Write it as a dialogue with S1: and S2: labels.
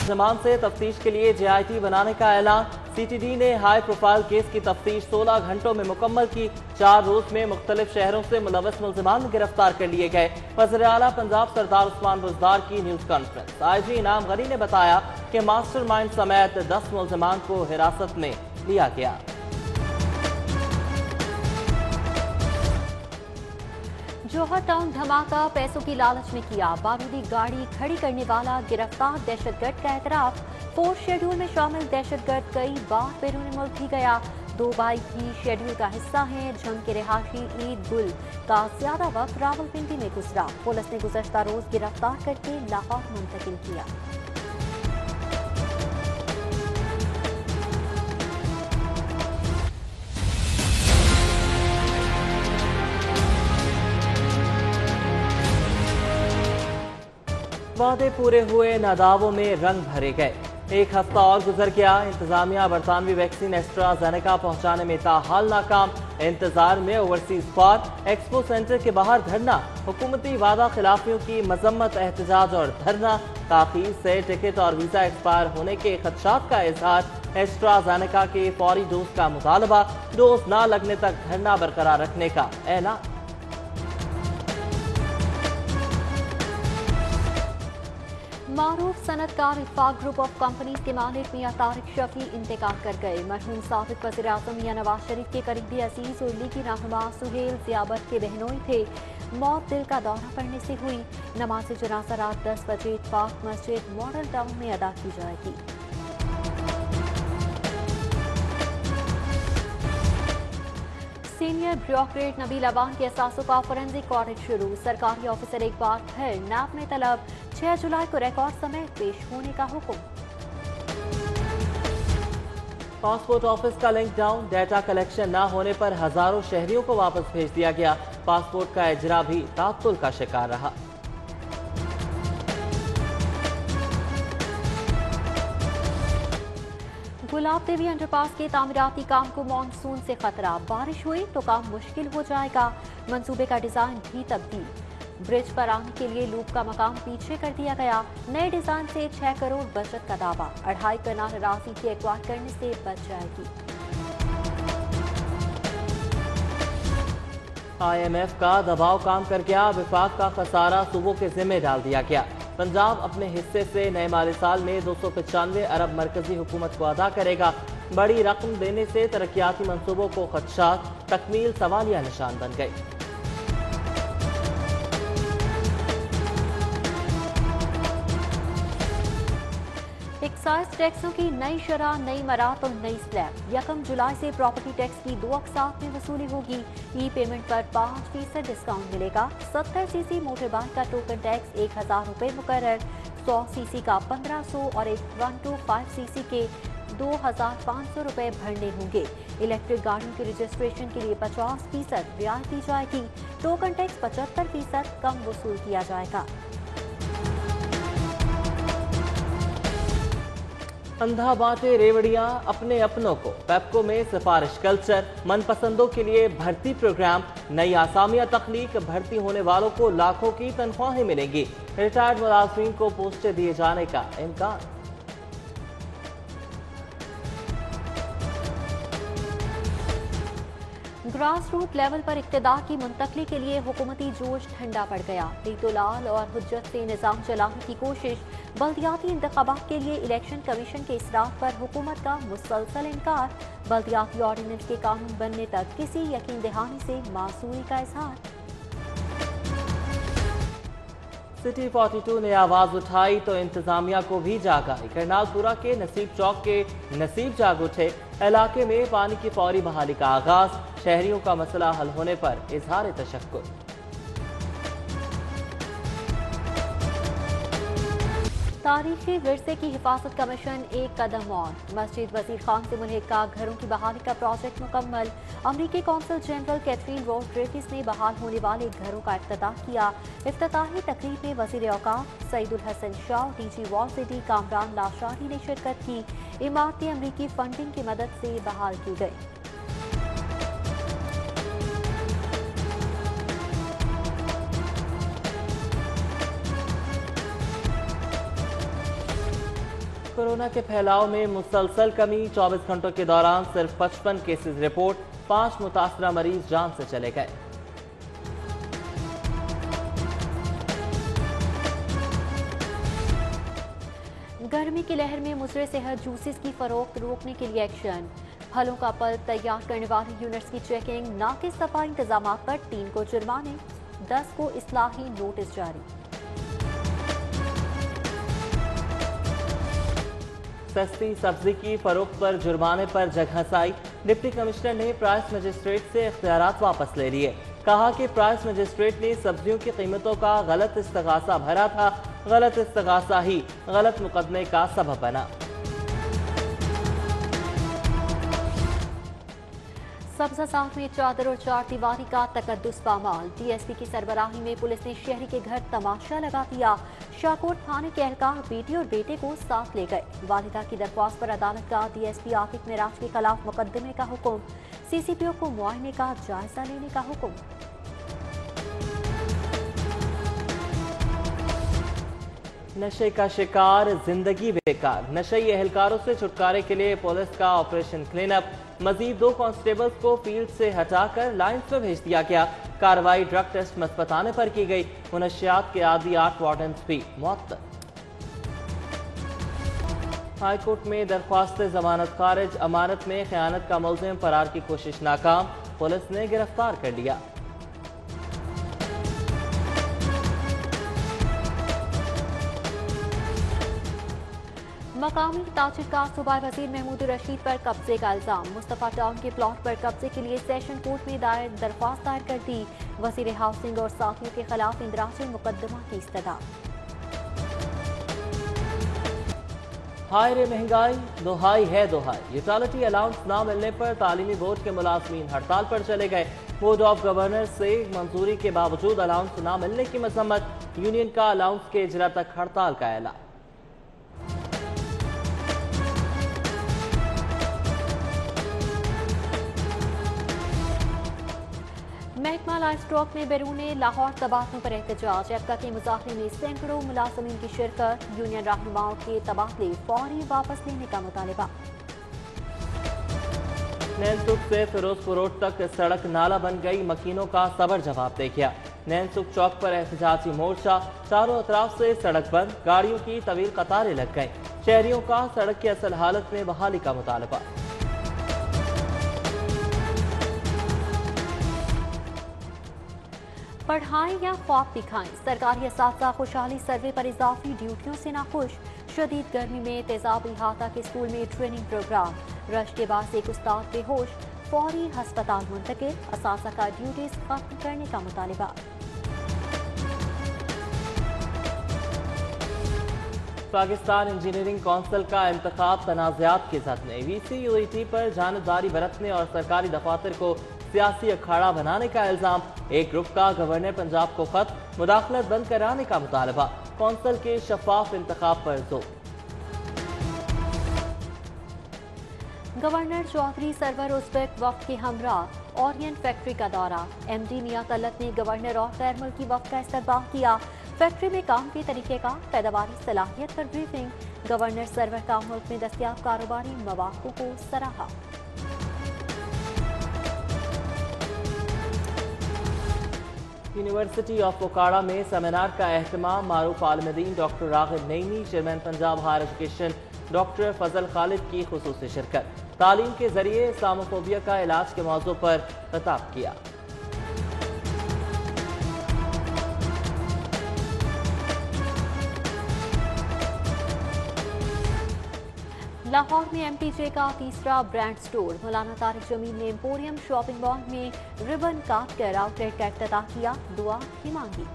S1: मुल्ज़िमान से तफ्तीश के लिए JIT बनाने का ऐलान। CTD ने हाई प्रोफाइल केस की तफ्तीश 16 घंटों में मुकम्मल की। 4 रोज में मुख्तलिफ शहरों से मुलव्वस मुल्ज़िमान गिरफ्तार कर लिए गए। वज़ीर आला पंजाब सरदार उस्मान बुज़दार की न्यूज़ कॉन्फ्रेंस। IG इनाम गनी ने बताया कि मास्टरमाइंड समेत 10 मुल्ज़िमान को हिरासत में लिया गया।
S2: जौहर टाउन धमाका पैसों की लालच में किया, बारूदी गाड़ी खड़ी करने वाला गिरफ्तार, दहशतगर्द का एतराफ। 4th शेड्यूल में शामिल दहशतगर्द कई बार बैरून मुल्क भी गया। 2 भाई भी शेड्यूल का हिस्सा हैं। जंग के रिहायशी ईद गुल का ज्यादा वक्त रावलपिंडी में गुजरा। पुलिस ने गुज़श्ता रोज गिरफ्तार करके लाहौर मुंतकिल किया।
S1: वादे पूरे हुए, नादावों में रंग भरे गए। एक हफ्ता और गुजर गया। इंतजामिया बरतानवी वैक्सीन एस्ट्राजेनेका पहुंचाने में ताहाल नाकाम। इंतजार में ओवरसीज स्क्वाड। एक्सपो सेंटर के बाहर धरना। हुकूमती वादा खिलाफियों की मजम्मत, एहतजाज और धरना। ताखीर से टिकट और वीजा एक्सपायर होने के खदशात का इजहार। एस्ट्राजेनेका के फौरी डोज का मुतालबा। डोज न लगने तक धरना बरकरार रखने का ऐलान।
S2: मारूफ सनतकार इत्फाक ग्रुप ऑफ कंपनीज के मालिक मियां तारिक शफी इंतकाल कर गए। मरहूम साबिक वज़ीर आज़म मियां नवाज शरीफ के करीबी अजीज और लीगी रहनुमा सुहेल ज़ियाबत के बहनोई थे। मौत दिल का दौरा पड़ने से हुई। नमाज जनाजा रात 10 बजे इत्फाक मस्जिद मॉडल टाउन में अदा की जाएगी। सीनियर ब्यूरोक्रेट नबील अवान के एहसासों का फोरेंसिक ऑडिट शुरू। सरकारी ऑफिसर एक बार फिर नैब में तलब। 6 जुलाई को रिकॉर्ड समेत पेश होने का हुक्म।
S1: पासपोर्ट ऑफिस का लिंक डाउन। डेटा कलेक्शन न होने पर हजारों शहरियों को वापस भेज दिया गया। पासपोर्ट का इजरा भी तात्तुल का शिकार रहा।
S2: गुलाब देवी अंडरपास के तामीराती काम को मानसून से खतरा। बारिश हुई तो काम मुश्किल हो जाएगा। मंसूबे का डिजाइन भी तब्दील। ब्रिज पर आने के लिए लूप का मकाम पीछे कर दिया गया। नए डिजाइन से 6 करोड़ बचत का दावा। 2.5 कनाल राशि की एक्वायर करने से बच जाएगी।
S1: IMF का दबाव काम कर गया। विफाक का खसारा सूबों के जिम्मे डाल दिया गया। पंजाब अपने हिस्से से नए माली साल में 295 अरब मरकजी हुकूमत को अदा करेगा। बड़ी रकम देने से तरक्याती मंसूबों को खदशात। तकमील सवालिया निशान बन गई।
S2: एक्साइज टैक्सों की नई शरह, नई मरात और नई स्लैब। 1 जुलाई से प्रॉपर्टी टैक्स की 2 अक़साम में वसूली होगी। ई पेमेंट पर 5% डिस्काउंट मिलेगा। 70 सीसी मोटर बाइक का टोकन टैक्स 1000 रुपये मुकर्रर। 100 सीसी का 1500 और 125 सीसी के 2500 रुपये भरने होंगे। इलेक्ट्रिक गाड़ियों की रजिस्ट्रेशन के लिए 50% रियायत दी जाएगी। टोकन टैक्स 75% कम वसूल किया जाएगा।
S1: अंधा बांटे रेवड़ियां अपने अपनों को। पेप्को में सिफारिश कल्चर। मनपसंदों के लिए भर्ती प्रोग्राम। नई आसामियां तख्लीक। भर्ती होने वालों को लाखों की तनख्वाहें मिलेंगी। रिटायर्ड मुलाजिमीन को पोस्टें दिए जाने का इम्कान।
S2: ग्रास रूट लेवल पर इक्तदार की मुंतकली के लिए हुकूमती जोश ठंडा पड़ गया। रीतोलाल और हुज्जत से निजाम चलाने की कोशिश। बल्दियाती इंतखाबात के लिए इलेक्शन कमीशन के इसरार पर हुकूमत का मुसलसल इनकार। बल्दियाती ऑर्डिनेंस के कानून बनने तक किसी यकीन दहानी से मासूरी का इजहार।
S1: सिटी 42 ने आवाज उठाई तो इंतजामिया को भी जाग आई। करनालपुरा के नसीब चौक के नसीब जाग उठे। इलाके में पानी की फौरी बहाली का आगाज। शहरियों का मसला हल होने पर इजहार तशक्कुर।
S2: तारीखी विरसे की हिफाजत का मिशन एक कदम और। मस्जिद वजीर खान से मुल्हिका घरों की बहाली का प्रोजेक्ट मुकम्मल। अमरीकी कौंसल जनरल कैथरीन रोड्रिगेज ने बहाल होने वाले घरों का इफ्तिताह किया। इफ्तिताही तकरीब में वजीर औकाफ Saeedul Hasan Shah, DG wall city Kamran Lashari ने शिरकत की। इमारतें अमरीकी फंडिंग की मदद से बहाल की गई।
S1: कोरोना के फैलाव में मुसलसल कमी, 24 घंटों के दौरान सिर्फ 55 केसेस रिपोर्ट, 5 मुतासरा मरीज जान से चले गए।
S2: गर्मी की लहर में मुसरे सेहत जूसेस की फरोख्त रोकने के लिए एक्शन। फलों का पल्प तैयार करने वाली यूनिट्स की चेकिंग, नाकिस सफाई इंतजाम पर 3 को जुर्माने, 10 को इस्लाही नोटिस जारी।
S1: सस्ती सब्जी की फरोख्त पर जुर्माने पर जगहसाई, डिप्टी कमिश्नर ने प्राइस मजिस्ट्रेट से इख्तियारात वापस ले लिए। कहा कि प्राइस मजिस्ट्रेट ने सब्जियों की कीमतों का गलत इस्तगासा भरा था, गलत इस्तगासा ही गलत मुकदमे का सबब बना।
S2: सब्जा साफ में चादर और चार दीवारी का तकद्दुस पामाल, डीएसपी की सरबराही में पुलिस ने शहरी के घर तमाशा लगा दिया। शाहकोट थाने के एहलकार बेटी और बेटे को साथ ले गए। वालिदा की दरख्वास्त पर अदालत का डीएसपी आतिक मिराज के खिलाफ मुकदमे का हुक्म, सीसीपीओ को मुआयने का जायजा लेने का हुक्म।
S1: नशे का शिकार, जिंदगी बेकार, नशई एहलकारों से छुटकारे के लिए पुलिस का ऑपरेशन क्लीन अप। मजीद 2 कांस्टेबल्स को फील्ड से हटाकर लाइंस पर भेज दिया गया। कार्रवाई ड्रग टेस्ट मस्बत आने पर की गई। मुनशियात के आदि 8 वार्डन्स भी मुअत्तल। हाईकोर्ट में दरख्वास्त जमानत खारिज, अमानत में खयानत का मुलजिम फरार की कोशिश नाकाम, पुलिस ने गिरफ्तार कर लिया।
S2: मकामी ताजिर का सूबाई वजीर महमूद रशीद पर कब्जे का इल्जाम। मुस्तफा टाउन के प्लॉट पर कब्जे के लिए सेशन कोर्ट में दरख्वास्त दायर कर दी। वजीर हाउसिंग और साथियों के खिलाफ इंदराज मुकदमा की इस्तदा।
S1: हाय रे महंगाई, दोहाई है दोहाई, यूटिलिटी अलाउंस ना मिलने पर तालीमी बोर्ड के मुलाजमीन हड़ताल पर चले गए। बोर्ड ऑफ गवर्नर से मंजूरी के बावजूद अलाउंस ना मिलने की मजम्मत, यूनियन का अलाउंस के इजरा तक हड़ताल का ऐलान।
S2: महकमा लाइफ स्टॉक में बैरून लाहौर तबादलों पर एहतजाज। एप्का के मुजाहरे में सैकड़ों मुलाजमीन की शिरकत। यूनियन रहनुमाओं के तबादले फौरी वापस लेने का मुतालबा।
S1: नैनसुख से फिरोजपुर रोड तक सड़क नाला बन गई, मकीनों का सबर जवाब दे गया। नैनसुख चौक पर एहतजाजी मोर्चा, चारों अतराफ से सड़क बंद, गाड़ियों की तवील कतारें लग गई। शहरियों का सड़क की असल हालत में बहाली का मुतालबा।
S2: पढ़ाएं या ख्वाब दिखाएं, सरकारी असातिज़ा खुशहाली सर्वे पर इजाफी ड्यूटियों से नाखुश। शदीद गर्मी में तेजाब इहाता के स्कूल में ट्रेनिंग प्रोग्राम। रश के बाद एक उस्ताद बेहोश, फौरी हस्पताल मुंतकिल। असातिज़ा का ड्यूटीज खत्म करने का मुतालबा।
S1: पाकिस्तान इंजीनियरिंग काउंसिल का इंतखाब तनाज़ात के जद में, VCUET पर जानबदारी बरतने और सरकारी दफातर को सियासी अखाड़ा बनाने का इल्जाम। एक ग्रुप का गवर्नर पंजाब को खत, मुदाखलत बंद कराने का मुतालबा। कौंसिल के शफाफ इंतखाब पर जोर।
S2: गवर्नर चौधरी सरवर उज़्बेक वफ्द के हमरा ओरियंट फैक्ट्री का दौरा। MD मियां तलत ने गवर्नर और गैर मुल्की वफ्द का इस्तकबाल किया। फैक्ट्री में काम के तरीके का, पैदावारी सलाहियत पर ब्रीफिंग। गवर्नर सरवर का मुल्क में दस्तयाब कारोबारी मौक़ों को सराहा।
S1: यूनिवर्सिटी ऑफ ओकाड़ा में सेमिनार का एहतमाम। मारूफ आलमदीन doctor Raghib Naeemi, chairman Punjab higher education doctor Fazal Khalid की खुसूसी शिरकत। तालीम के जरिए इस्लामोफोबिया का इलाज के मौजू पर खिताब किया।
S2: लाहौर में MTJ का तीसरा ब्रांड स्टोर। मौलाना तारिक जमील ने एम्पोरियम शॉपिंग मॉल में रिबन काट कर आउटलेट का इफ्तिताह किया, दुआ की मांगी।